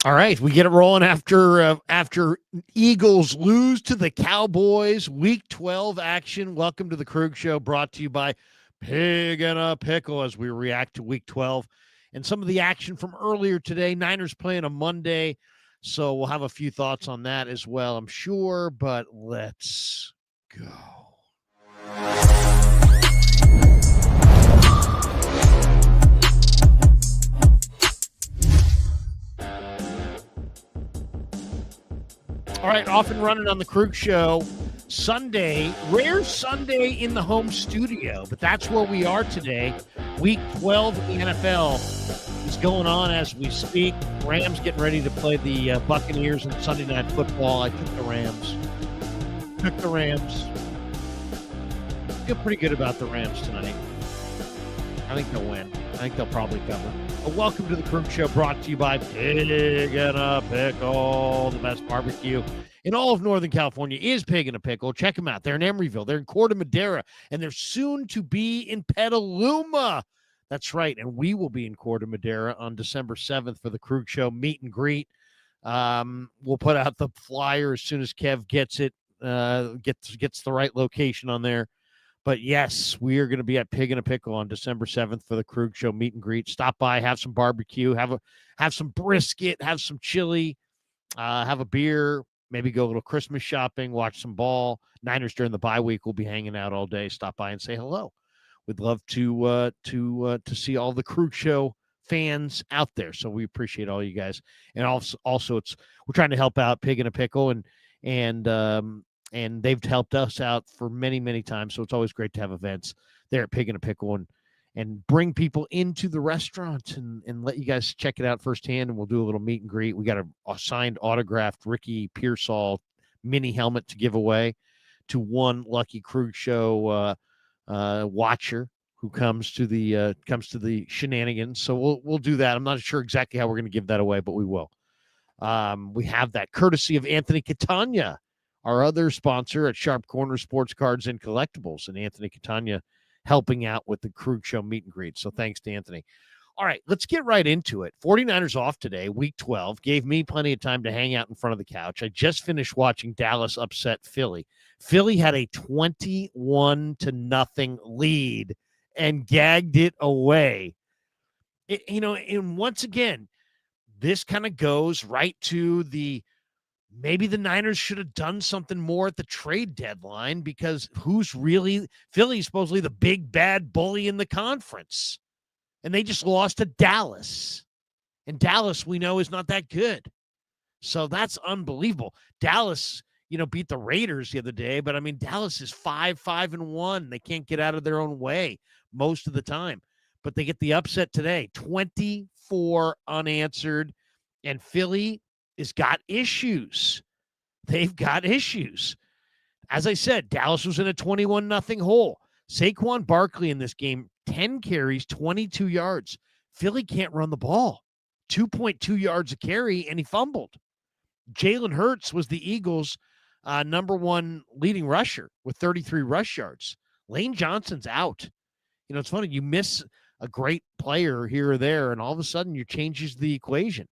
All right, we get it rolling after Eagles lose to the Cowboys. Week 12 action. Welcome to the Krug Show, brought to you by Pig and a Pickle as we react to Week 12 and some of the action from earlier today. Niners playing on Monday, so we'll have a few thoughts on that as well, I'm sure. But let's go. All right, off and running on the Krug Show. Sunday, rare Sunday in the home studio, but that's where we are today. Week 12 of the NFL is going on as we speak. Rams getting ready to play the Buccaneers in Sunday Night Football. I took the Rams. Feel pretty good about the Rams tonight. I think they'll win. I think they'll probably cover. But welcome to the Krug Show, brought to you by Pig and a Pickle. The best barbecue in all of Northern California is Pig and a Pickle. Check them out. They're in Emeryville. They're in Corte Madera. And they're soon to be in Petaluma. That's right. And we will be in Corte Madera on December 7th for the Krug Show meet and greet. We'll put out the flyer as soon as Kev gets it, gets the right location on there. But yes, we are going to be at Pig and a Pickle on December 7th for the Krug Show meet and greet. Stop by, have some barbecue, have some brisket, have some chili, have a beer, maybe go a little Christmas shopping, watch some ball. Niners during the bye week will be hanging out all day. Stop by and say hello. We'd love to see all the Krug Show fans out there. So we appreciate all you guys. And also we're trying to help out Pig and a Pickle and they've helped us out for many, many times. So it's always great to have events there at Pig and a Pickle and bring people into the restaurant and let you guys check it out firsthand. And we'll do a little meet and greet. We got a signed, autographed Ricky Pearsall mini helmet to give away to one lucky Krug Show watcher who comes to the shenanigans. So we'll do that. I'm not sure exactly how we're going to give that away, but we will. We have that courtesy of Anthony Catania, our other sponsor at Sharp Corner Sports Cards and Collectibles, and Anthony Catania helping out with the Krug Show meet and greet. So thanks to Anthony. All right, let's get right into it. 49ers off today, week 12, gave me plenty of time to hang out in front of the couch. I just finished watching Dallas upset Philly. Philly had a 21-0 lead and gagged it away. And once again, this kind of goes right to maybe the Niners should have done something more at the trade deadline, because Philly's supposedly the big bad bully in the conference. And they just lost to Dallas. And Dallas, we know, is not that good. So that's unbelievable. Dallas, beat the Raiders the other day, but I mean, Dallas is 5-1. They can't get out of their own way most of the time. But they get the upset today, 24 unanswered. And Philly has got issues. They've got issues. As I said, Dallas was in a 21-0 hole. Saquon Barkley in this game, 10 carries, 22 yards. Philly can't run the ball. 2.2 yards a carry, and he fumbled. Jalen Hurts was the Eagles' number one leading rusher with 33 rush yards. Lane Johnson's out. It's funny. You miss a great player here or there, and all of a sudden you changes the equation.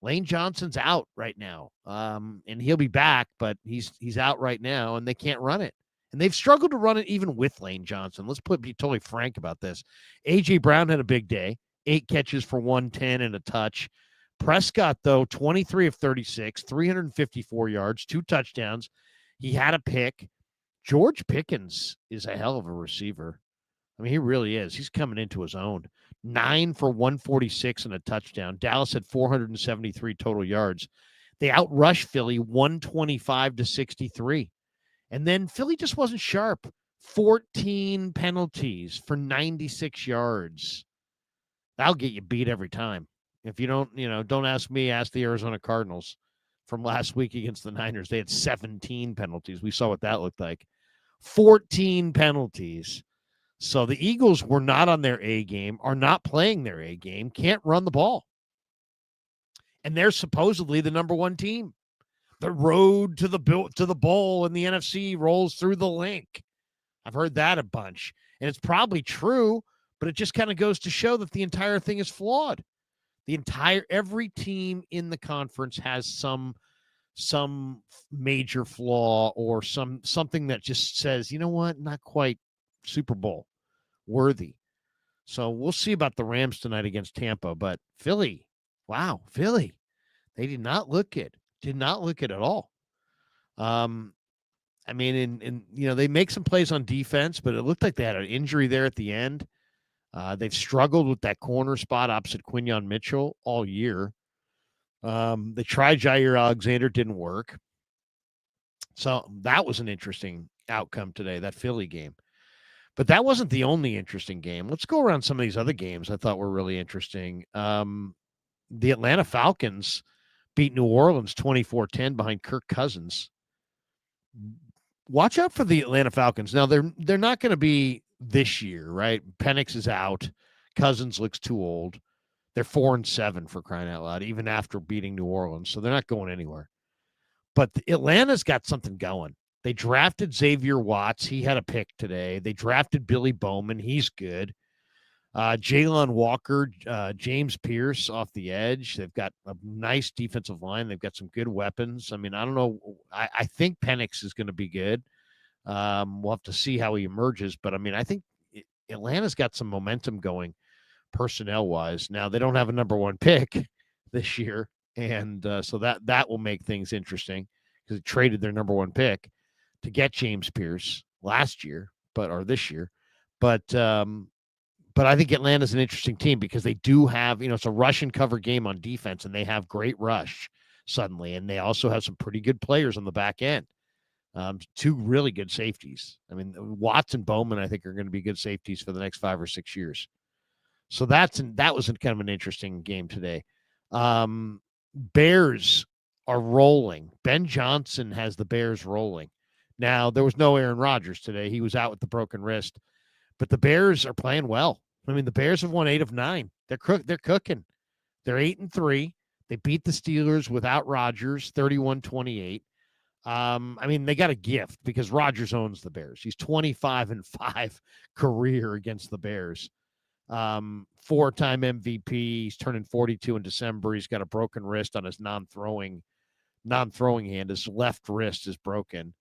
Lane Johnson's out right now, and he'll be back, but he's out right now, and they can't run it. And they've struggled to run it even with Lane Johnson. Let's be totally frank about this. A.J. Brown had a big day, 8 catches for 110 and a touch. Prescott, though, 23 of 36, 354 yards, 2 touchdowns. He had a pick. George Pickens is a hell of a receiver. I mean, he really is. He's coming into his own. 9 for 146 and a touchdown. Dallas had 473 total yards. They outrushed Philly 125-63. And then Philly just wasn't sharp. 14 penalties for 96 yards. That'll get you beat every time. If you don't ask me, ask the Arizona Cardinals from last week against the Niners. They had 17 penalties. We saw what that looked like. 14 penalties. So the Eagles were not on their A game, are not playing their A game, can't run the ball. And they're supposedly the number one team. The road to the bowl in the NFC rolls through the link. I've heard that a bunch. And it's probably true, but it just kind of goes to show that the entire thing is flawed. Every team in the conference has some major flaw or something that just says, you know what, not quite Super Bowl worthy. So we'll see about the Rams tonight against Tampa, but Philly, wow, Philly, they did not look good. Did not look good at all. I mean, they make some plays on defense, but it looked like they had an injury there at the end. They've struggled with that corner spot opposite Quinyon Mitchell all year. They tried Jair Alexander, didn't work. So that was an interesting outcome today, that Philly game. But that wasn't the only interesting game. Let's go around some of these other games I thought were really interesting. The Atlanta Falcons beat New Orleans 24-10 behind Kirk Cousins. Watch out for the Atlanta Falcons. Now, they're not going to be this year, right? Penix is out. Cousins looks too old. They're 4-7 for crying out loud, even after beating New Orleans. So they're not going anywhere. But Atlanta's got something going. They drafted Xavier Watts. He had a pick today. They drafted Billy Bowman. He's good. Jalen Walker, James Pierce off the edge. They've got a nice defensive line. They've got some good weapons. I mean, I don't know. I think Penix is going to be good. We'll have to see how he emerges. But, I mean, I think Atlanta's got some momentum going personnel-wise. Now, they don't have a number one pick this year, and so that will make things interesting because they traded their number one pick to get James Pierce last year, this year. But I think Atlanta's an interesting team because they do have, it's a rush and cover game on defense, and they have great rush suddenly. And they also have some pretty good players on the back end. Two really good safeties. I mean, Watts and Bowman, I think, are going to be good safeties for the next 5 or 6 years. So that was kind of an interesting game today. Bears are rolling. Ben Johnson has the Bears rolling. Now, there was no Aaron Rodgers today. He was out with the broken wrist. But the Bears are playing well. I mean, the Bears have won 8 of 9. They're cooking. They're 8-3. They beat the Steelers without Rodgers, 31-28. I mean, they got a gift because Rodgers owns the Bears. He's 25-5 career against the Bears. 4-time MVP. He's turning 42 in December. He's got a broken wrist on his non-throwing hand. His left wrist is broken.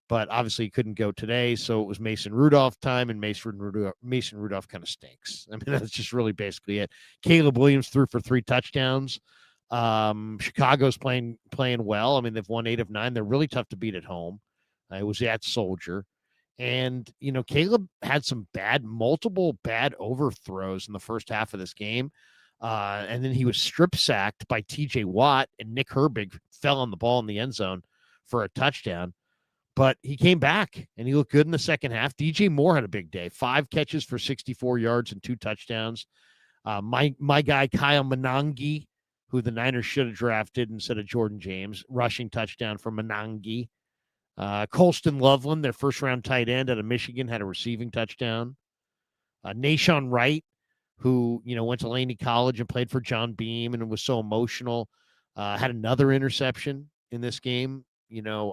But obviously he couldn't go today, so it was Mason Rudolph time, and Mason Rudolph kind of stinks. I mean, that's just really basically it. Caleb Williams threw for 3 touchdowns. Chicago's playing well. I mean, they've won 8 of 9. They're really tough to beat at home. It was at Soldier. And, Caleb had some multiple bad overthrows in the first half of this game. And then he was strip sacked by TJ Watt, and Nick Herbig fell on the ball in the end zone for a touchdown. But he came back, and he looked good in the second half. DJ Moore had a big day. 5 catches for 64 yards and 2 touchdowns. My guy, Kyle Monangi, who the Niners should have drafted instead of Jordan James, rushing touchdown for Monangi. Colston Loveland, their first-round tight end out of Michigan, had a receiving touchdown. Nashawn Wright, who, went to Laney College and played for John Beam and was so emotional, had another interception in this game.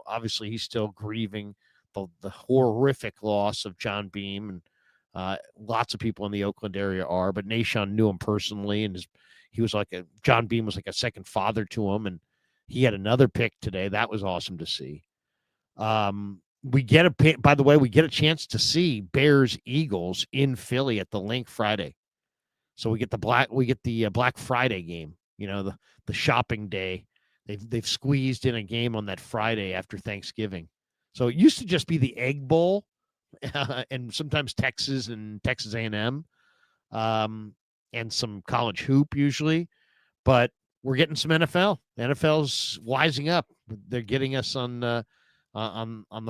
Obviously he's still grieving the horrific loss of John Beam, and lots of people in the Oakland area are, but Nashawn knew him personally, and John Beam was like a second father to him, and he had another pick today. That was awesome to see. We get a chance to see Bears Eagles in Philly at the Link Friday. So we get the Black Friday game, the shopping day. They've squeezed in a game on that Friday after Thanksgiving. So it used to just be the Egg Bowl, and sometimes Texas and Texas A&M, and some college hoop usually. But we're getting some NFL. The NFL's wising up. They're getting us on the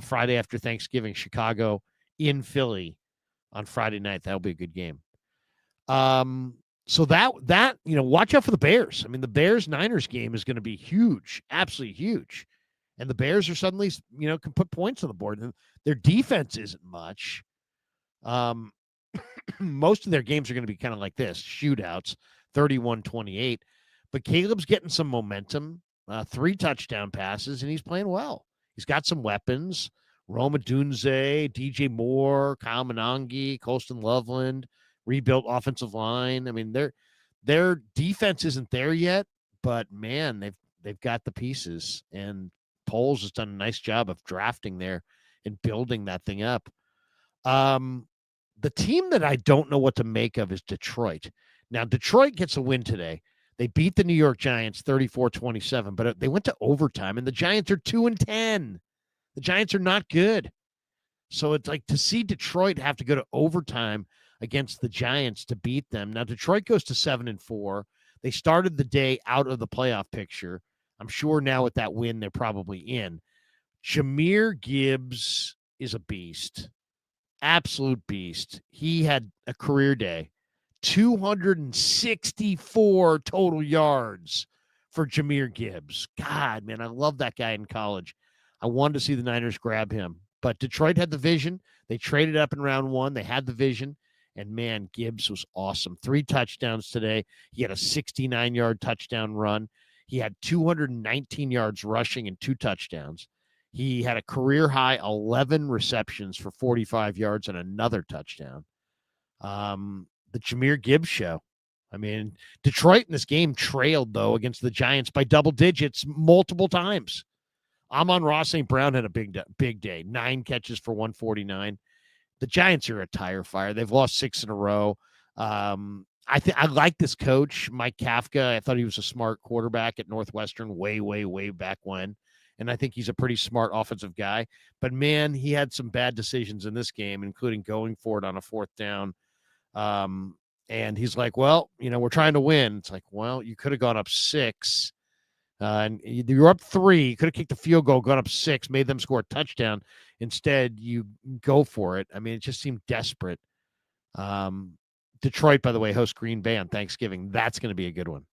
Friday after Thanksgiving. Chicago in Philly on Friday night. That'll be a good game. So that watch out for the Bears. I mean, the Bears-Niners game is going to be huge, absolutely huge. And the Bears are suddenly, can put points on the board. And their defense isn't much. Most of their games are going to be kind of like this, shootouts, 31-28. But Caleb's getting some momentum, 3 touchdown passes, and he's playing well. He's got some weapons. Roma Dunze, DJ Moore, Kyle Monangi, Colston Loveland, rebuilt offensive line. I mean, Their defense isn't there yet, but man, they've got the pieces, and Poles has done a nice job of drafting there and building that thing up. The team that I don't know what to make of is Detroit. Now, Detroit gets a win today. They beat the New York Giants 34-27, but they went to overtime, and the Giants are 2-10. The Giants are not good. So it's like to see Detroit have to go to overtime against the Giants to beat them. Now, Detroit goes to 7-4. They started the day out of the playoff picture. I'm sure now with that win, they're probably in. Jahmyr Gibbs is a beast. Absolute beast. He had a career day. 264 total yards for Jahmyr Gibbs. God, man, I love that guy in college. I wanted to see the Niners grab him. But Detroit had the vision. They traded up in round one. They had the vision. And, man, Gibbs was awesome. 3 touchdowns today. He had a 69-yard touchdown run. He had 219 yards rushing and 2 touchdowns. He had a career-high 11 receptions for 45 yards and another touchdown. The Jahmyr Gibbs show. I mean, Detroit in this game trailed, though, against the Giants by double digits multiple times. Amon-Ra St. Brown had a big day. 9 catches for 149. The Giants are a tire fire. They've lost 6 in a row. I like this coach, Mike Kafka. I thought he was a smart quarterback at Northwestern way, way, way back when. And I think he's a pretty smart offensive guy. But, man, he had some bad decisions in this game, including going for it on a 4th down. And he's like, well, we're trying to win. It's like, well, you could have gone up 6. And you were up 3. You could have kicked the field goal, gone up 6, made them score a touchdown. Instead, you go for it. I mean, it just seemed desperate. Detroit, by the way, hosts Green Bay on Thanksgiving. That's going to be a good one.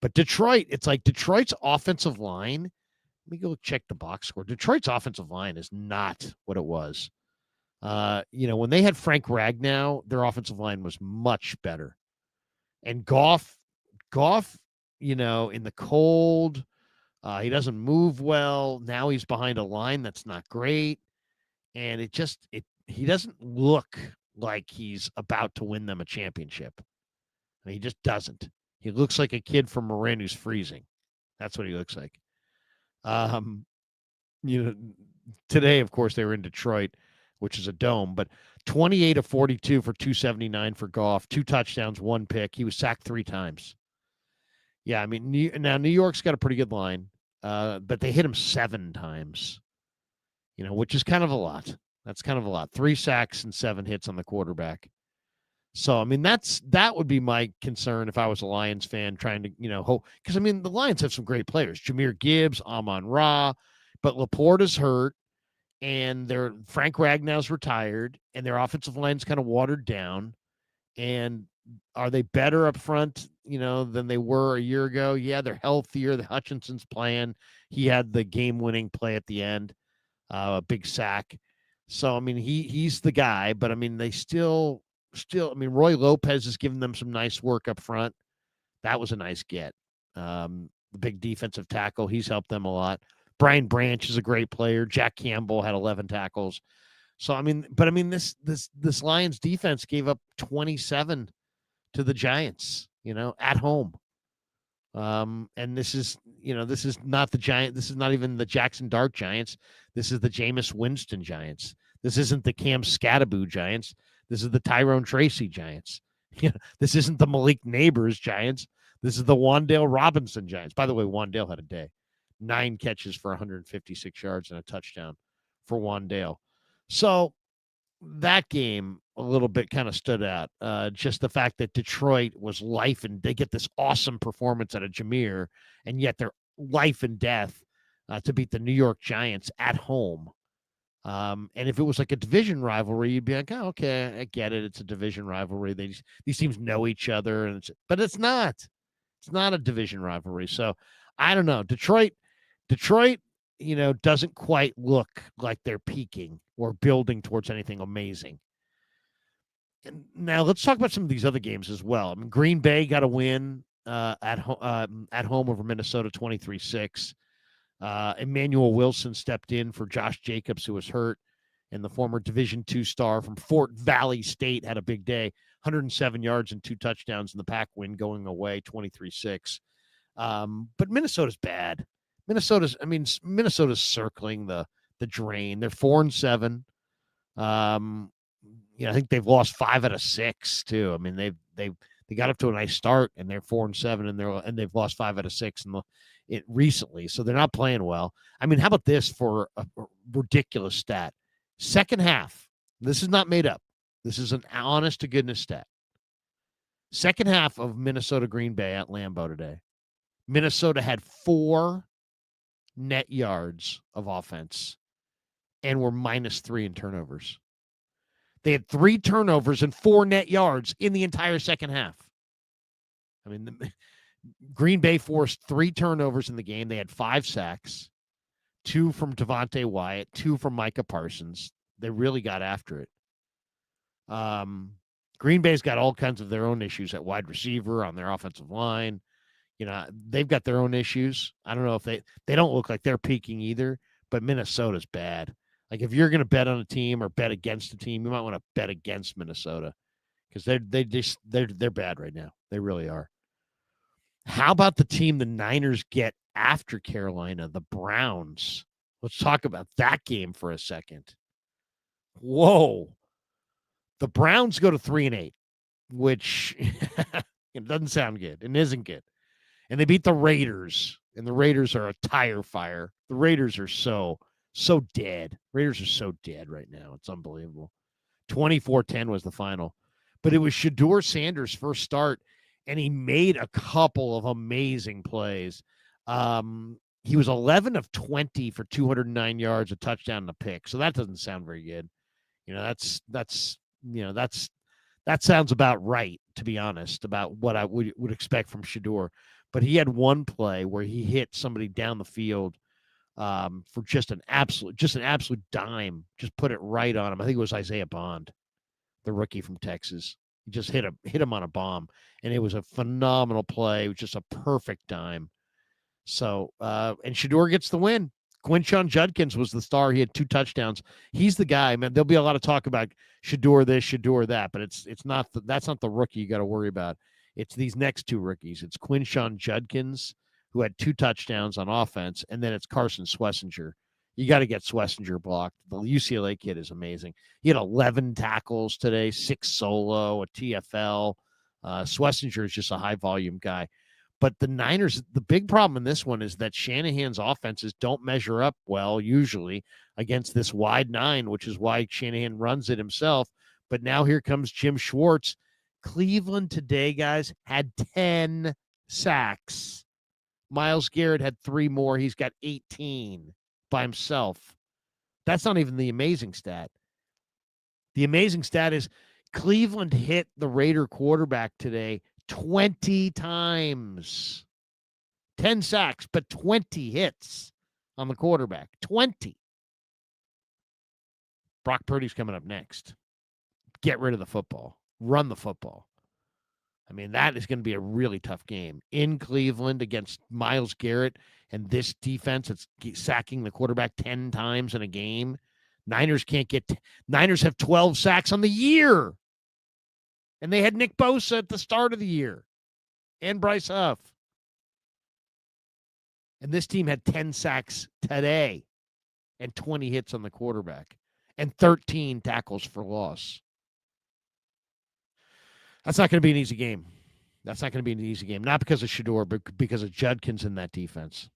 But Detroit, it's like Detroit's offensive line. Let me go check the box score. Detroit's offensive line is not what it was. When they had Frank Ragnow, their offensive line was much better. And Goff, in the cold, he doesn't move well. Now he's behind a line that's not great. And he doesn't look like he's about to win them a championship. I mean, he just doesn't. He looks like a kid from Marin who's freezing. That's what he looks like. Today, of course, they were in Detroit, which is a dome, but 28 of 42 for 279 for Goff, 2 touchdowns, 1 pick. He was sacked 3 times. Yeah, I mean, New York's got a pretty good line, but they hit him 7 times, which is kind of a lot. That's kind of a lot. 3 sacks and 7 hits on the quarterback. So, I mean, that would be my concern if I was a Lions fan trying to, hope. Because, I mean, the Lions have some great players. Jahmyr Gibbs, Amon-Ra, but Laporta's hurt, and Frank Ragnow's retired, and their offensive line's kind of watered down. And are they better up front, than they were a year ago? Yeah, they're healthier. The Hutchinson's playing. He had the game-winning play at the end, a big sack. So, I mean, he's the guy, but, I mean, they still, I mean, Roy Lopez has given them some nice work up front. That was a nice get. The big defensive tackle, he's helped them a lot. Brian Branch is a great player. Jack Campbell had 11 tackles. So, I mean, this Lions defense gave up 27 to the Giants, at home. And this is not the Giant. This is not even the Jackson Dart Giants. This is the Jameis Winston Giants. This isn't the Cam Scattaboo Giants. This is the Tyrone Tracy Giants. This isn't the Malik Neighbors Giants. This is the Wan'Dale Robinson Giants. By the way, Wan'Dale had a day. 9 catches for 156 yards and a touchdown for Wan'Dale. So that game a little bit kind of stood out. Just the fact that Detroit was life and they get this awesome performance out of Jahmyr, and yet they're life and death to beat the New York Giants at home. And if it was like a division rivalry, you'd be like, oh, okay, I get it. It's a division rivalry. These teams know each other, but it's not. It's not a division rivalry. So I don't know. Detroit, doesn't quite look like they're peaking or building towards anything amazing. And now let's talk about some of these other games as well. I mean, Green Bay got a win at home over Minnesota, 23-6. Emmanuel Wilson stepped in for Josh Jacobs, who was hurt, and the former Division II star from Fort Valley State had a big day. 107 yards and 2 touchdowns in the Pac win going away 23-6. But Minnesota's bad. Minnesota's circling the drain. They're 4-7. I think they've lost 5 out of 6 too. I mean, they got up to a nice start and they're 4-7 and they've lost 5 out of 6 recently. So they're not playing well. I mean, how about this for a ridiculous stat? Second half. This is not made up. This is an honest to goodness stat. Second half of Minnesota Green Bay at Lambeau today. Minnesota had 4 net yards of offense and were -3 in turnovers. They had 3 turnovers and 4 net yards in the entire second half. I mean, Green Bay forced 3 turnovers in the game. They had 5 sacks, 2 from Devontae Wyatt, 2 from Micah Parsons. They really got after it. Green Bay's got all kinds of their own issues at wide receiver, on their offensive line. They've got their own issues. I don't know if they don't look like they're peaking either, but Minnesota's bad. Like if you're going to bet on a team or bet against a team, you might want to bet against Minnesota because they're bad right now. They really are. How about the team the Niners get after Carolina, the Browns? Let's talk about that game for a second. Whoa. The Browns go to 3-8, which it doesn't sound good and isn't good. And they beat the Raiders, and the Raiders are a tire fire. The Raiders are so dead. Raiders are so dead right now. It's unbelievable. 24-10 was the final. But it was Shedeur Sanders' first start, and he made a couple of amazing plays. He was 11 of 20 for 209 yards, a touchdown, and a pick. So that doesn't sound very good. That sounds about right, to be honest, about what I would expect from Shedeur. But he had one play where he hit somebody down the field for just an absolute dime, just put it right on him. I think it was Isaiah Bond, the rookie from Texas. He just hit him on a bomb, and it was a phenomenal play. It was just a perfect dime. So, and Shedeur gets the win. Quinshon Judkins was the star. He had 2 touchdowns. He's the guy, man. There'll be a lot of talk about Shedeur this, Shedeur that, but that's not the rookie you got to worry about. It's these next 2 rookies. It's Quinshon Judkins, who had 2 touchdowns on offense, and then it's Carson Schlesinger. You got to get Schlesinger blocked. The UCLA kid is amazing. He had 11 tackles today, 6 solo, a TFL. Schlesinger is just a high-volume guy. But the Niners, the big problem in this one is that Shanahan's offenses don't measure up well, usually, against this wide 9, which is why Shanahan runs it himself. But now here comes Jim Schwartz. Cleveland today, guys, had 10 sacks. Myles Garrett had 3 more. He's got 18 by himself. That's not even the amazing stat. The amazing stat is Cleveland hit the Raider quarterback today 20 times. 10 sacks, but 20 hits on the quarterback. 20. Brock Purdy's coming up next. Get rid of the football. Run the football. I mean, that is going to be a really tough game in Cleveland against Myles Garrett and this defense that's sacking the quarterback 10 times in a game. Niners have 12 sacks on the year. And they had Nick Bosa at the start of the year and Bryce Huff. And this team had 10 sacks today and 20 hits on the quarterback and 13 tackles for loss. That's not going to be an easy game. Not because of Shedeur, but because of Judkins in that defense.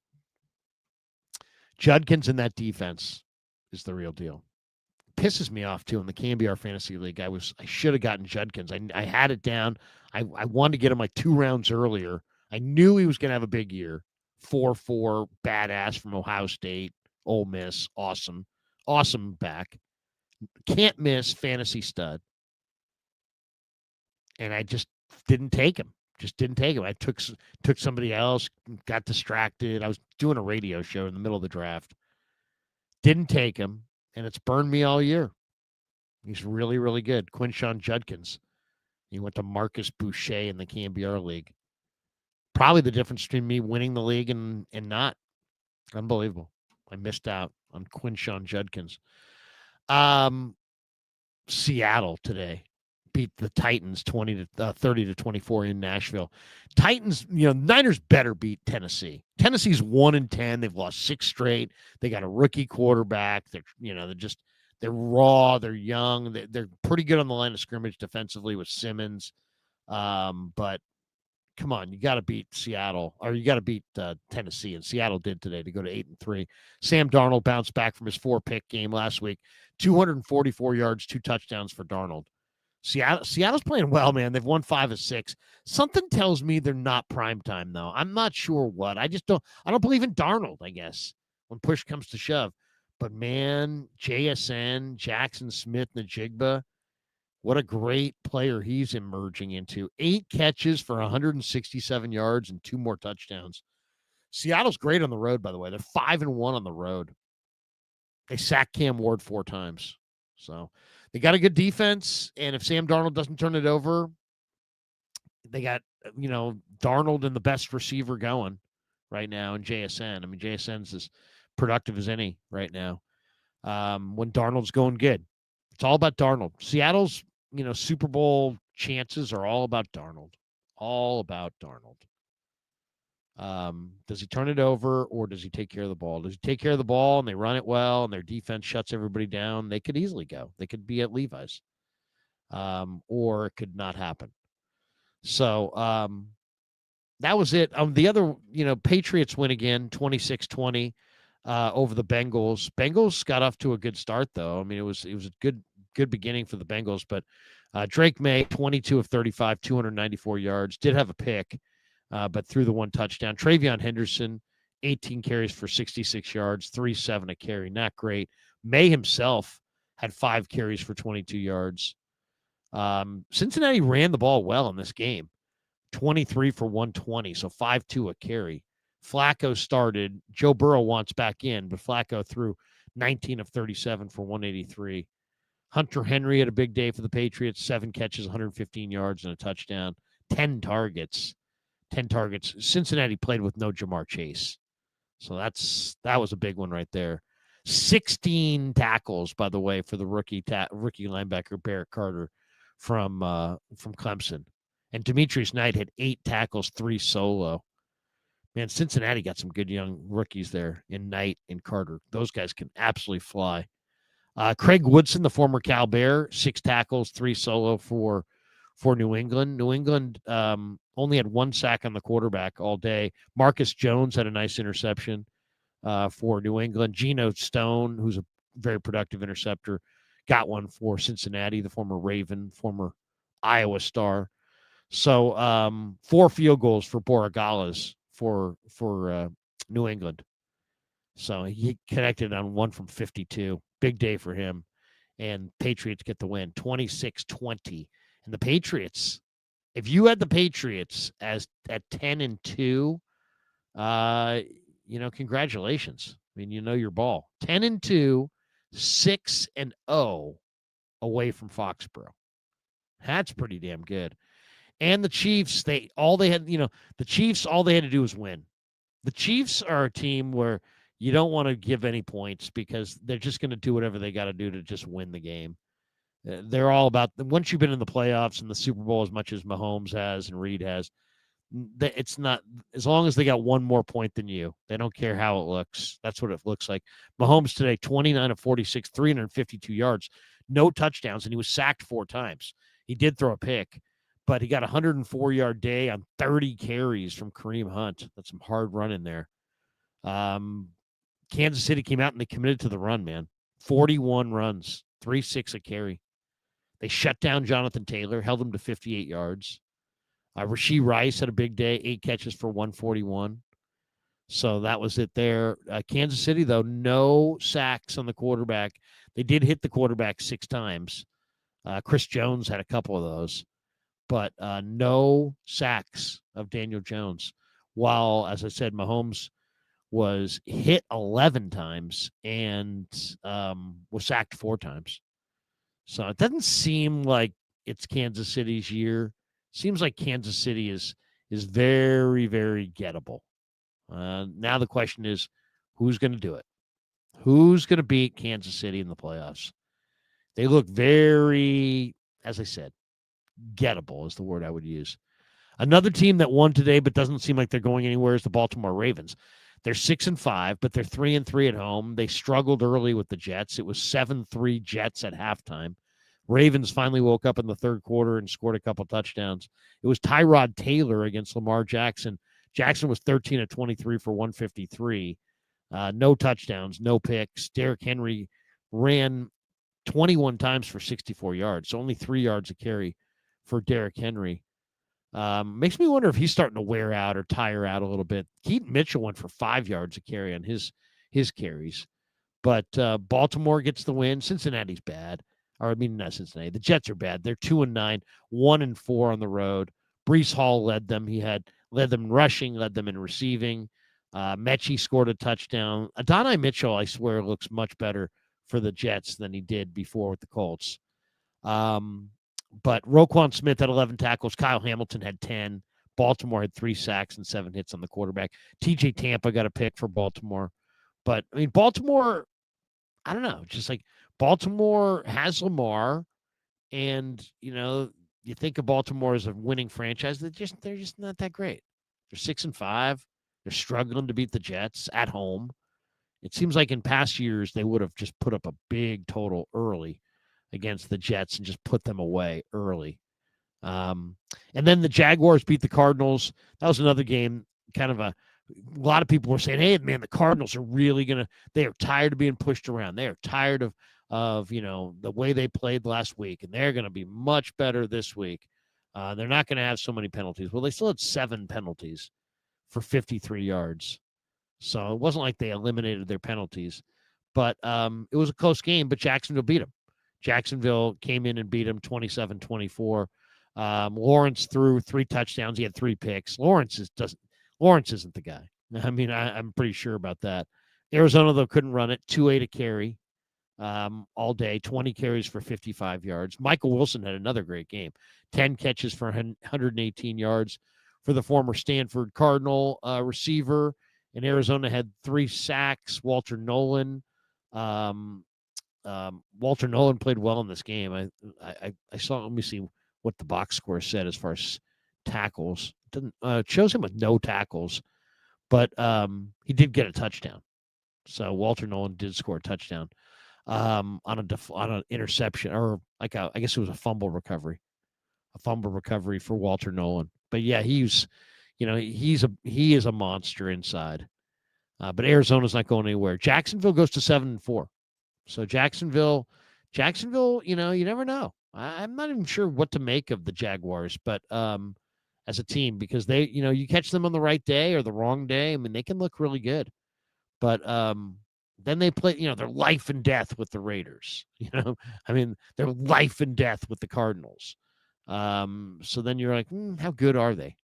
Judkins in that defense is the real deal. Pisses me off, too, in the KBR Fantasy League. I should have gotten Judkins. I had it down. I wanted to get him like 2 rounds earlier. I knew he was going to have a big year. 4-4, badass from Ohio State, Ole Miss, awesome. Awesome back. Can't miss, fantasy stud. And I just didn't take him. I took somebody else, got distracted. I was doing a radio show in the middle of the draft. Didn't take him, and it's burned me all year. He's really, really good. Quinshon Judkins. He went to Marcus Boucher in the KBR League. Probably the difference between me winning the league and not. Unbelievable. I missed out on Quinshon Judkins. Seattle today. beat the Titans 30-24 in Nashville. Titans, Niners better beat Tennessee. Tennessee's 1-10. They've lost 6 straight. They got a rookie quarterback. They're raw. They're young. They're pretty good on the line of scrimmage defensively with Simmons. But come on, you got to beat Seattle, or you got to beat Tennessee, and Seattle did today to go to 8-3. Sam Darnold bounced back from his 4-pick game last week, 244 yards, 2 touchdowns for Darnold. Seattle's playing well, man. They've won 5 of 6. Something tells me they're not primetime, though. I'm not sure what. I don't believe in Darnold, I guess, when push comes to shove. But man, JSN, Jackson Smith-Njigba, what a great player he's emerging into. 8 catches for 167 yards and 2 more touchdowns. Seattle's great on the road, by the way. They're 5-1 on the road. They sacked Cam Ward 4 times. So they got a good defense, and if Sam Darnold doesn't turn it over, they got, Darnold and the best receiver going right now in JSN. I mean, JSN's as productive as any right now when Darnold's going good. It's all about Darnold. Seattle's, Super Bowl chances are all about Darnold. All about Darnold. Does he turn it over, or does he take care of the ball? Does he take care of the ball and they run it well and their defense shuts everybody down? They could easily go. They could be at Levi's. Or it could not happen. So that was it. The other, Patriots win again, 26-20 over the Bengals. Bengals got off to a good start, though. I mean, it was a good beginning for the Bengals, but Drake May, 22 of 35, 294 yards, did have a pick, but threw the 1 touchdown. Travion Henderson, 18 carries for 66 yards, 3.7 a carry. Not great. May himself had 5 carries for 22 yards. Cincinnati ran the ball well in this game, 23 for 120, so 5.2 a carry. Flacco started. Joe Burrow wants back in, but Flacco threw 19 of 37 for 183. Hunter Henry had a big day for the Patriots, 7 catches, 115 yards, and a touchdown, 10 targets. Cincinnati played with no Jamar Chase. So that was a big one right there. 16 tackles, by the way, for the rookie linebacker Barrett Carter from Clemson. And Demetrius Knight had 8 tackles, 3 solo. Man, Cincinnati got some good young rookies there in Knight and Carter. Those guys can absolutely fly. Craig Woodson, the former Cal Bear, 6 tackles, 3 solo for New England. New England only had 1 sack on the quarterback all day. Marcus Jones had a nice interception for New England. Geno Stone, who's a very productive interceptor, got one for Cincinnati, the former Raven, former Iowa Star. So 4 field goals for Borregales for New England. So he connected on 1 from 52. Big day for him. And Patriots get the win, 26-20. And the Patriots, if you had the Patriots as at 10-2, congratulations. I mean, your ball. 10-2, 6-0 away from Foxborough. That's pretty damn good. And the Chiefs, all they had to do was win. The Chiefs are a team where you don't want to give any points because they're just going to do whatever they got to do to just win the game. They're all about, once you've been in the playoffs and the Super Bowl as much as Mahomes has and Reed has, it's not, as long as they got 1 more point than you, they don't care how it looks. That's what it looks like. Mahomes today, 29 of 46, 352 yards, no touchdowns, and he was sacked 4 times. He did throw a pick, but he got a 104-yard day on 30 carries from Kareem Hunt. That's some hard running there. Kansas City came out and they committed to the run, man. 41 runs, 3.6 a carry. They shut down Jonathan Taylor, held him to 58 yards. Rashee Rice had a big day, 8 catches for 141. So that was it there. Kansas City, though, no sacks on the quarterback. They did hit the quarterback 6 times. Chris Jones had a couple of those. But no sacks of Daniel Jones. While, as I said, Mahomes was hit 11 times and was sacked 4 times. So it doesn't seem like it's Kansas City's year. Seems like Kansas City is very, very gettable. Now the question is, who's going to do it? Who's going to beat Kansas City in the playoffs? They look very, as I said, gettable is the word I would use. Another team that won today but doesn't seem like they're going anywhere is the Baltimore Ravens. They're 6-5, but they're 3-3 at home. They struggled early with the Jets. It was 7-3 Jets at halftime. Ravens finally woke up in the third quarter and scored a couple touchdowns. It was Tyrod Taylor against Lamar Jackson. Jackson was 13 of 23 for 153. No touchdowns, no picks. Derrick Henry ran 21 times for 64 yards, so only 3 yards a carry for Derrick Henry. Makes me wonder if he's starting to wear out or tire out a little bit. Keaton Mitchell went for 5 yards a carry on his carries. But Baltimore gets the win. Cincinnati's bad. Or, I mean, not Cincinnati. The Jets are bad. They're 2-9, 1-4 on the road. Breece Hall led them. He led them in rushing, led them in receiving. Mechie scored a touchdown. Adonai Mitchell, I swear, looks much better for the Jets than he did before with the Colts. But Roquan Smith had 11 tackles. Kyle Hamilton had 10. Baltimore had 3 sacks and 7 hits on the quarterback. TJ Tampa got a pick for Baltimore. But, I mean, Baltimore, I don't know, just like Baltimore has Lamar, and, you think of Baltimore as a winning franchise. They're just not that great. They're 6-5. They're struggling to beat the Jets at home. It seems like in past years they would have just put up a big total early against the Jets and just put them away early. And then the Jaguars beat the Cardinals. That was another game, kind of a lot of people were saying, hey, man, the Cardinals are really they are tired of being pushed around. They are tired of the way they played last week, and they're going to be much better this week. They're not going to have so many penalties. Well, they still had 7 penalties for 53 yards. So it wasn't like they eliminated their penalties. But it was a close game, but Jacksonville beat them. Jacksonville came in and beat them 27-24. Lawrence threw 3 touchdowns. He had 3 picks. Lawrence isn't the guy. I mean, I'm pretty sure about that. Arizona, though, couldn't run it. 2-8 a carry all day, 20 carries for 55 yards. Michael Wilson had another great game. 10 catches for 118 yards for the former Stanford Cardinal receiver. And Arizona had 3 sacks. Walter Nolan played well in this game. I saw, let me see what the box score said as far as tackles. It shows him with no tackles, but he did get a touchdown. So Walter Nolan did score a touchdown on an interception, or I guess it was a fumble recovery for Walter Nolan. But yeah, he is a monster inside. But Arizona's not going anywhere. Jacksonville goes to 7-4. So Jacksonville, you never know. I'm not even sure what to make of the Jaguars, but as a team, because they, you catch them on the right day or the wrong day, I mean, they can look really good. But then they play, they're life and death with the Raiders. I mean, they're life and death with the Cardinals. So then you're like, how good are they?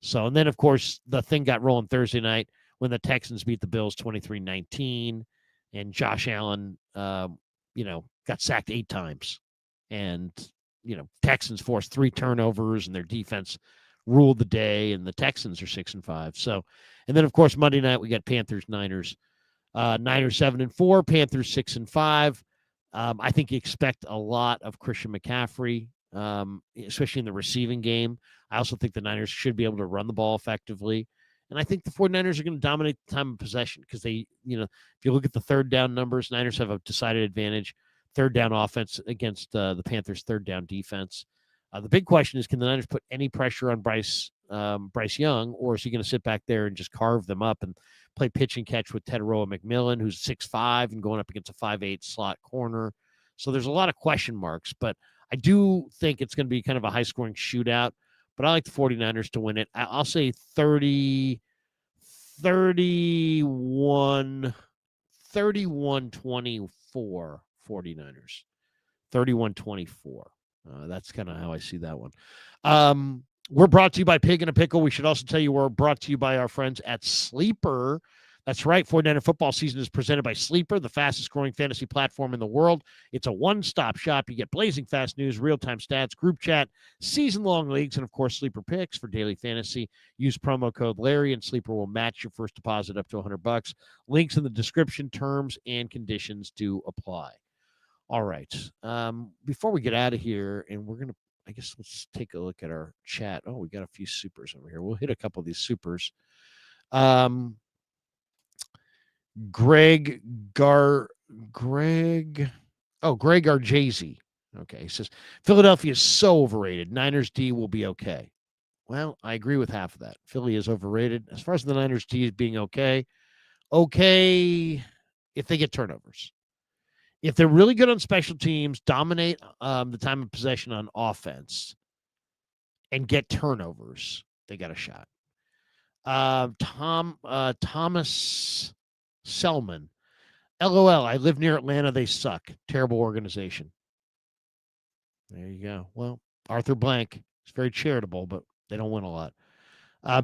So, and then, of course, the thing got rolling Thursday night when the Texans beat the Bills 23-19, and Josh Allen, got sacked 8 times. And, Texans forced 3 turnovers, and their defense ruled the day, and the Texans are 6-5. So, and then, of course, Monday night, we got Panthers-Niners. Niners 7-4, Panthers 6-5. I think you expect a lot of Christian McCaffrey, especially in the receiving game. I also think the Niners should be able to run the ball effectively. And I think the 49ers are going to dominate the time of possession because they, if you look at the third down numbers, Niners have a decided advantage. Third down offense against the Panthers' third down defense. The big question is, can the Niners put any pressure on Bryce Young, or is he going to sit back there and just carve them up and play pitch and catch with Teteroa McMillan, who's 6'5", and going up against a 5'8" slot corner? So there's a lot of question marks, but I do think it's going to be kind of a high-scoring shootout. But I like the 49ers to win it. I'll say 31-24, 49ers. 31-24. That's kind of how I see that one. We're brought to you by Pig and a Pickle. We should also tell you we're brought to you by our friends at Sleeper. That's right. 49er football season is presented by Sleeper, the fastest growing fantasy platform in the world. It's a one-stop shop. You get blazing fast news, real-time stats, group chat, season-long leagues, and, of course, Sleeper picks for daily fantasy. Use promo code Larry, and Sleeper will match your first deposit up to $100. Links in the description, terms, and conditions do apply. All right. Before we get out of here, and we're going to I guess let's take a look at our chat. Oh, we got a few supers over here. We'll hit a couple of these supers. Um, Greg Gar Greg. Oh, Greg Arjazy. Okay, he says Philadelphia is so overrated. Niners D will be okay. Well, I agree with half of that. Philly is overrated. As far as the Niners D is being okay, okay if they get turnovers. If they're really good on special teams, dominate the time of possession on offense, and get turnovers, they got a shot. Thomas Selman. LOL. I live near Atlanta. They suck. Terrible organization. There you go. Well, Arthur Blank is very charitable, but they don't win a lot.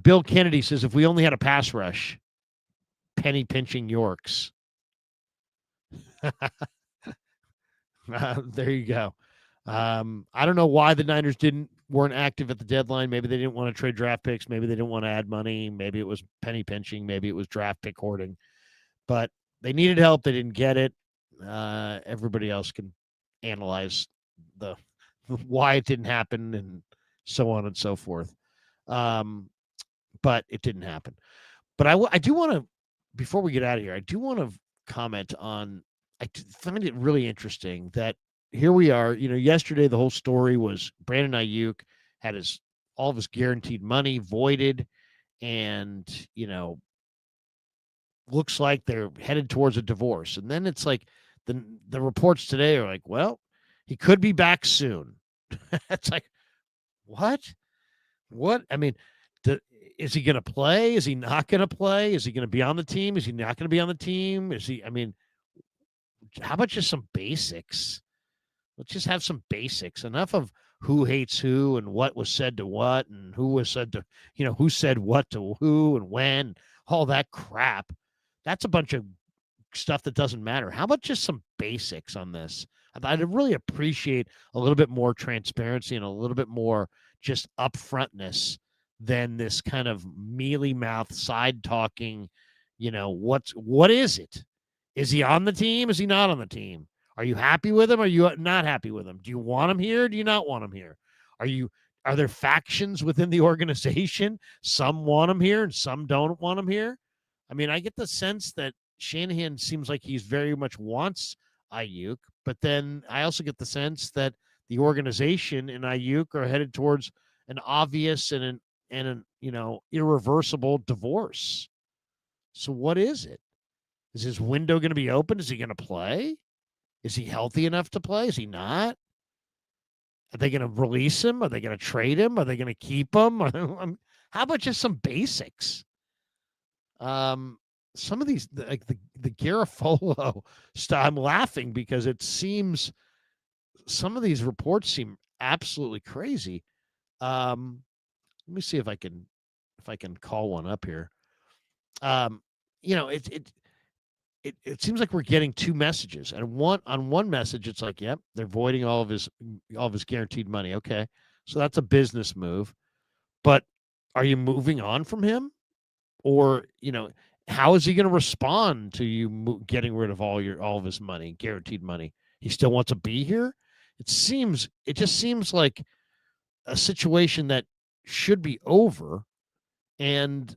Bill Kennedy says if we only had a pass rush, penny pinching Yorks. There you go. I don't know why the Niners weren't active at the deadline. Maybe they didn't want to trade draft picks. Maybe they didn't want to add money. Maybe it was penny pinching. Maybe it was draft pick hoarding. But they needed help. They didn't get it. Everybody else can analyze the why it didn't happen and so on and so forth. But it didn't happen. But I do want to, before we get out of here, I do want to comment on, I find it really interesting that here we are, yesterday the whole story was Brandon Ayuk had all of his guaranteed money voided and, looks like they're headed towards a divorce. And then it's like the reports today are like, well, he could be back soon. It's like, what? I mean, is he going to play? Is he not going to play? Is he going to be on the team? Is he not going to be on the team? How about just some basics? Let's just have some basics. Enough of who hates who and what was said to what and who was said to, who said what to who and when, all that crap. That's a bunch of stuff that doesn't matter. How about just some basics on this? I'd really appreciate a little bit more transparency and a little bit more just upfrontness than this kind of mealy mouth side talking. What is it? Is he on the team? Is he not on the team? Are you happy with him? Are you not happy with him? Do you want him here? Do you not want him here? Are there factions within the organization? Some want him here and some don't want him here. I mean, I get the sense that Shanahan seems like he's very much wants Ayuk, but then I also get the sense that the organization and Ayuk are headed towards an obvious and an irreversible divorce. So what is it? Is his window going to be open? Is he going to play? Is he healthy enough to play? Is he not? Are they going to release him? Are they going to trade him? Are they going to keep him? How about just some basics? Some of these, like the Garofalo stuff, I'm laughing because it seems some of these reports seem absolutely crazy. Let me see if I can call one up here. It seems like we're getting two messages, and on one message it's like, yep, they're voiding all of his guaranteed money. Okay, so that's a business move, but are you moving on from him, or how is he going to respond to you getting rid of all of his money, guaranteed money? He still wants to be here. It just seems like a situation that should be over, and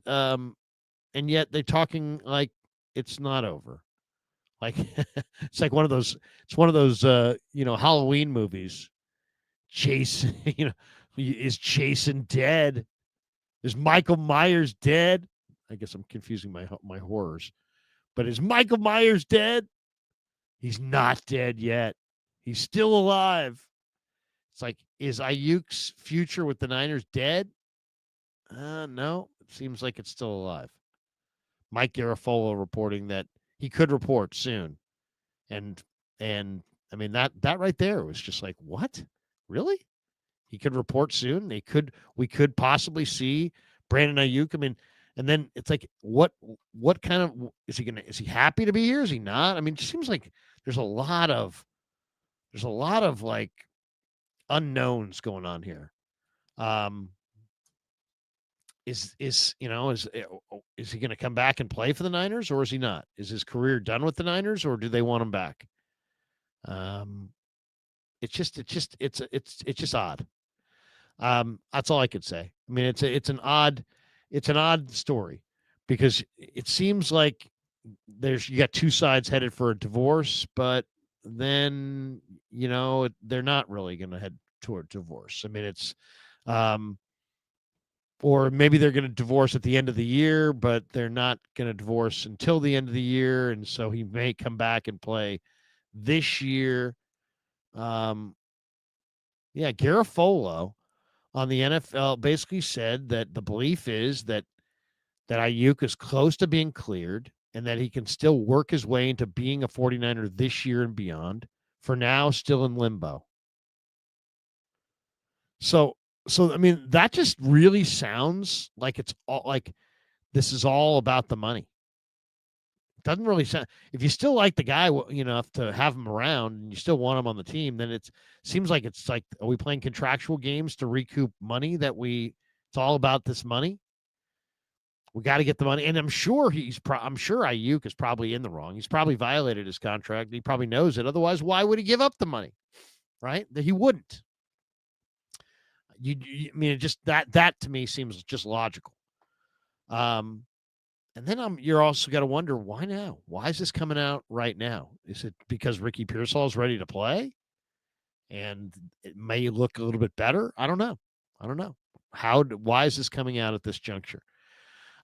yet they're talking like it's not over. Like it's one of those Halloween movies. Jason, is Jason dead? Is Michael Myers dead? I guess I'm confusing my horrors. But is Michael Myers dead? He's not dead yet. He's still alive. It's like, is Ayuk's future with the Niners dead? No, it seems like it's still alive. Mike Garofalo reporting that he could report soon. And I mean, that right there was just like, what? Really? He could report soon. We could possibly see Brandon Ayuk. I mean, and then it's like, what kind of, is he happy to be here? Is he not? I mean, it seems like there's a lot of like unknowns going on here. Is he going to come back and play for the Niners, or is he not? Is his career done with the Niners, or do they want him back? It's just odd. That's all I could say. I mean, it's an odd story because it seems like you got two sides headed for a divorce, but then they're not really going to head toward divorce. I mean, it's um, or maybe they're going to divorce at the end of the year, but they're not going to divorce until the end of the year, and so he may come back and play this year. Um, yeah, Garofolo on the NFL basically said that the belief is that Ayuk is close to being cleared and that he can still work his way into being a 49er this year and beyond. For now, still in limbo. So I mean, that just really sounds like it's all like this is all about the money. It doesn't really sound. If you still like the guy, enough to have him around, and you still want him on the team, then it seems like it's like, are we playing contractual games to recoup money that it's all about this money? We got to get the money, and I'm sure I'm sure Ayuk is probably in the wrong. He's probably violated his contract. He probably knows it. Otherwise, why would he give up the money? Right? That he wouldn't. I mean, just that to me seems just logical. And then you're also got to wonder, why now? Why is this coming out right now? Is it because Ricky Pearsall is ready to play, and it may look a little bit better? I don't know. Why is this coming out at this juncture?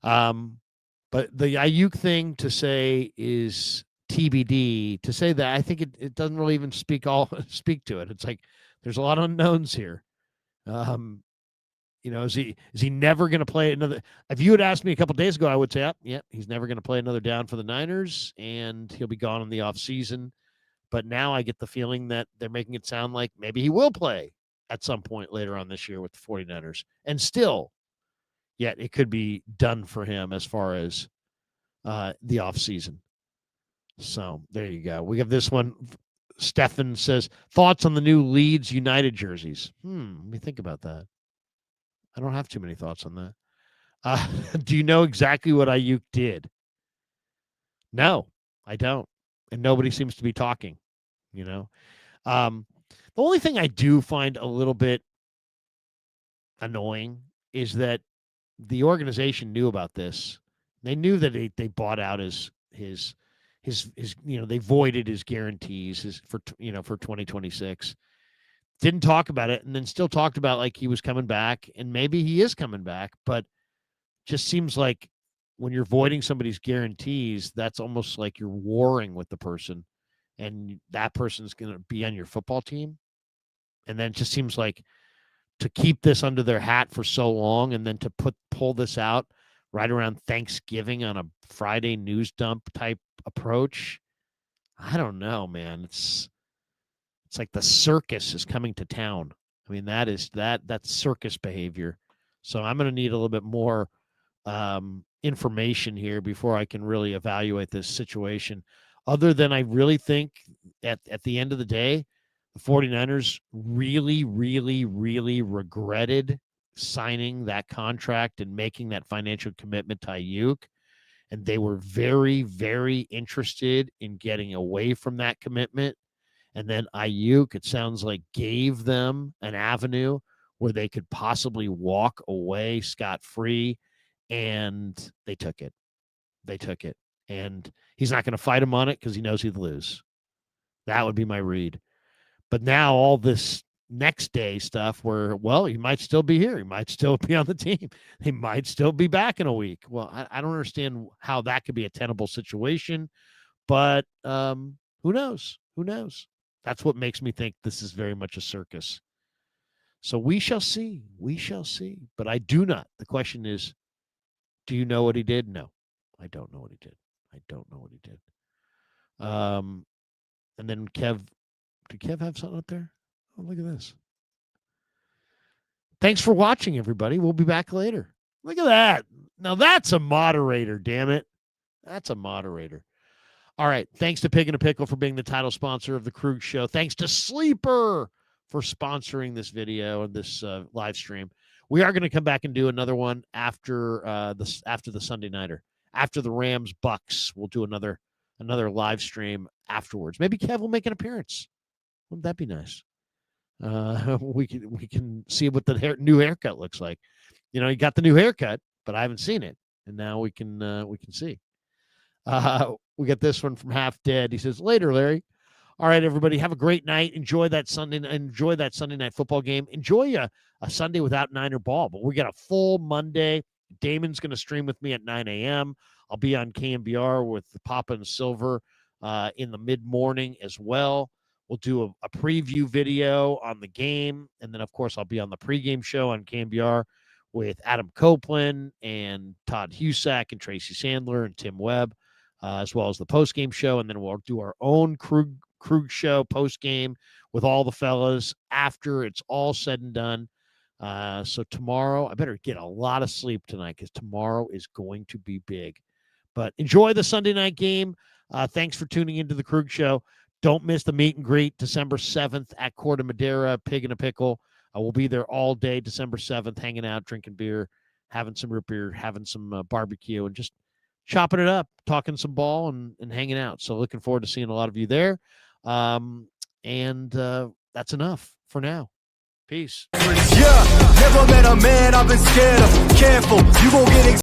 But the Ayuk thing to say is TBD. To say that, I think it doesn't really even speak to it. It's like there's a lot of unknowns here. Is he never going to play another? If you had asked me a couple days ago, I would say, yeah, he's never going to play another down for the Niners, and he'll be gone in the offseason. But now I get the feeling that they're making it sound like maybe he will play at some point later on this year with the 49ers, and still. Yet it could be done for him as far as the offseason. So there you go. We have this one. Stefan says, thoughts on the new Leeds United jerseys? Let me think about that. I don't have too many thoughts on that. Do you know exactly what Ayuk did? No, I don't. And nobody seems to be talking, The only thing I do find a little bit annoying is that the organization knew about this. They knew that they bought out his they voided his guarantees for 2026. Didn't talk about it, and then still talked about like he was coming back, and maybe he is coming back, but just seems like when you're voiding somebody's guarantees, that's almost like you're warring with the person, and that person's going to be on your football team. And then it just seems like to keep this under their hat for so long and then to pull this out right around Thanksgiving on a Friday news dump type approach. I don't know, man. It's like the circus is coming to town. I mean, that's circus behavior. So I'm going to need a little bit more information here before I can really evaluate this situation. Other than I really think at the end of the day, the 49ers really, really, really regretted signing that contract and making that financial commitment to Ayuk. And they were very, very interested in getting away from that commitment. And then Ayuk, it sounds like, gave them an avenue where they could possibly walk away scot-free, and they took it. And he's not going to fight him on it because he knows he'd lose. That would be my read. But now all this next day stuff where, well, he might still be here. He might still be on the team. He might still be back in a week. Well, I don't understand how that could be a tenable situation, but who knows? That's what makes me think this is very much a circus. So we shall see. But I do not. The question is, do you know what he did? No, I don't know what he did. And then did Kev have something up there? Oh, look at this. Thanks for watching, everybody. We'll be back later. Look at that. Now that's a moderator, damn it. That's a moderator. All right. Thanks to Pig and a Pickle for being the title sponsor of the Krug Show. Thanks to Sleeper for sponsoring this video and this live stream. We are going to come back and do another one after the Sunday Nighter. After the Rams Bucks, we'll do another live stream afterwards. Maybe Kev will make an appearance. Wouldn't that be nice? we can see what the new haircut looks like. You got the new haircut, but I haven't seen it, and now we can see. We got this one from Half Dead. He says, "Later, Larry. All right, everybody, have a great night. Enjoy that Sunday night football game. Enjoy a Sunday without Niner ball. But we got a full Monday. Damon's going to stream with me at 9 a.m. I'll be on KMBR with Papa and Silver in the mid-morning as well. We'll do a preview video on the game. And then, of course, I'll be on the pregame show on KMBR with Adam Copeland and Todd Husak and Tracy Sandler and Tim Webb, as well as the postgame show. And then we'll do our own Krug show postgame with all the fellas after it's all said and done. So tomorrow, I better get a lot of sleep tonight because tomorrow is going to be big. But enjoy the Sunday night game. Thanks for tuning into the Krug Show. Don't miss the meet and greet December 7th at Corte Madera, Pig and a Pickle. We'll be there all day December 7th, hanging out, drinking beer, having some root beer, having some barbecue, and just chopping it up, talking some ball, and hanging out. So looking forward to seeing a lot of you there. And that's enough for now. Peace. Yeah, never met a man I've been scared of. Careful, you gon' get